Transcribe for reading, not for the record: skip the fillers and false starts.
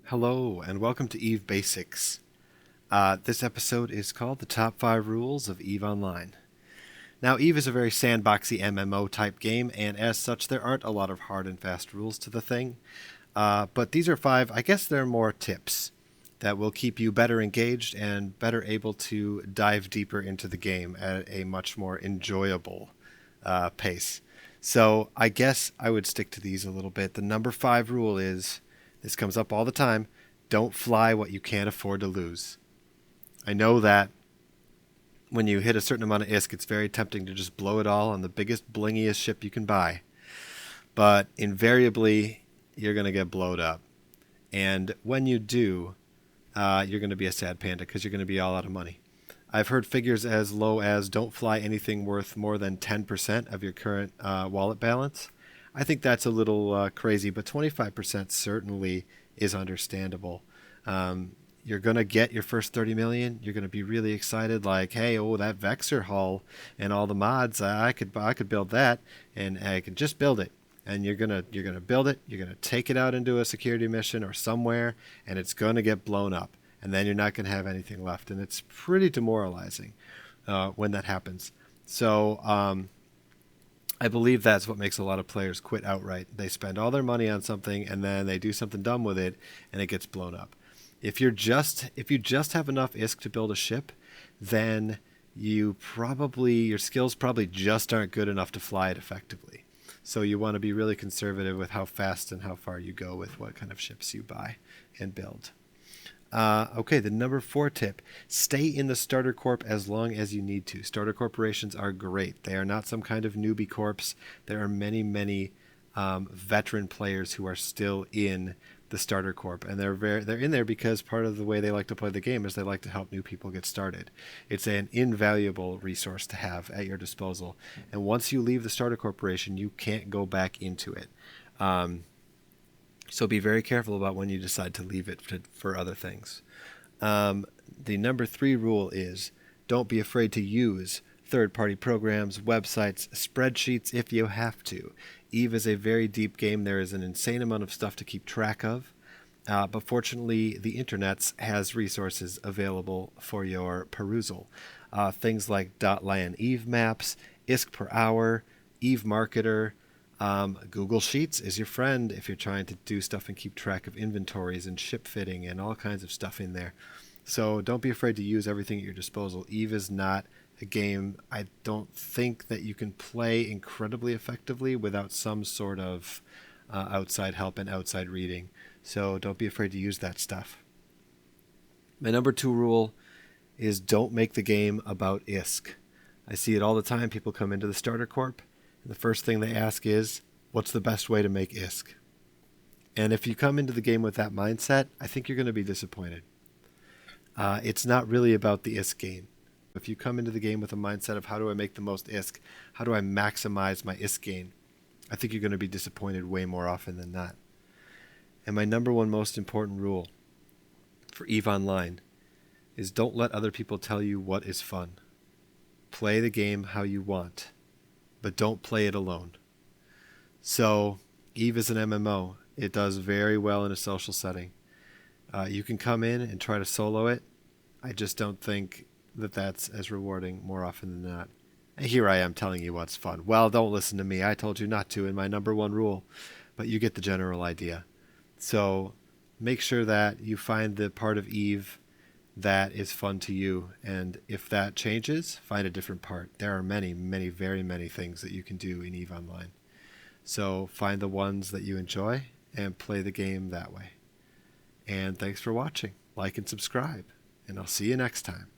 Hello, and welcome to EVE Basics. This episode is called The Top 5 Rules of EVE Online. Now, EVE is a very sandboxy MMO type game, and as such, there aren't a lot of hard and fast rules to the thing. But these are 5, I guess they're more tips that will keep you better engaged and better able to dive deeper into the game at a much more enjoyable pace. So I guess I would stick to these a little bit. The number 5 rule is, this comes up all the time, don't fly what you can't afford to lose. I know that when you hit a certain amount of ISK, it's very tempting to just blow it all on the biggest, blingiest ship you can buy. But invariably, you're going to get blowed up. And when you do, you're going to be a sad panda because you're going to be all out of money. I've heard figures as low as don't fly anything worth more than 10% of your current wallet balance. I think that's a little crazy, but 25% certainly is understandable. You're going to get your first 30 million. You're going to be really excited, like, hey, oh, that Vexor hull and all the mods, I could build that, and I could just build it. And you're gonna build it. You're gonna take it out into a security mission or somewhere, and it's going to get blown up. And then you're not going to have anything left, and it's pretty demoralizing when that happens. So I believe that's what makes a lot of players quit outright. They spend all their money on something and then they do something dumb with it and it gets blown up. If you just have enough ISK to build a ship, then your skills probably just aren't good enough to fly it effectively. So you want to be really conservative with how fast and how far you go with what kind of ships you buy and build. Okay, the number 4 tip, stay in the starter corp as long as you need to. Starter corporations are great. They are not some kind of newbie corps. There are many veteran players who are still in the starter corp, and they're in there because part of the way they like to play the game is they like to help new people get started. It's an invaluable resource to have at your disposal, and once you leave the starter corporation, you can't go back into it. So be very careful about when you decide to leave it for other things. The number 3 rule is don't be afraid to use third-party programs, websites, spreadsheets if you have to. EVE is a very deep game. There is an insane amount of stuff to keep track of. But fortunately, the internet has resources available for your perusal. Things like .lan EVE maps, ISK per hour, EVE Marketer. Google Sheets is your friend if you're trying to do stuff and keep track of inventories and ship fitting and all kinds of stuff in there. So don't be afraid to use everything at your disposal. EVE is not a game I don't think that you can play incredibly effectively without some sort of outside help and outside reading. So don't be afraid to use that stuff. My number 2 rule is don't make the game about ISK. I see it all the time. People come into the starter corp. The first thing they ask is, what's the best way to make ISK? And if you come into the game with that mindset, I think you're going to be disappointed. It's not really about the ISK gain. If you come into the game with a mindset of how do I make the most ISK, how do I maximize my ISK gain, I think you're going to be disappointed way more often than not. And my number 1 most important rule for EVE Online is don't let other people tell you what is fun. Play the game how you want, but don't play it alone. So EVE is an MMO. It does very well in a social setting. You can come in and try to solo it. I just don't think that that's as rewarding more often than not. And here I am telling you what's fun. Well, don't listen to me. I told you not to in my number 1 rule, but you get the general idea. So make sure that you find the part of EVE that is fun to you, and if that changes, find a different part. There are very many things that you can do in EVE Online. So find the ones that you enjoy and play the game that way. And thanks for watching. Like and subscribe, and I'll see you next time.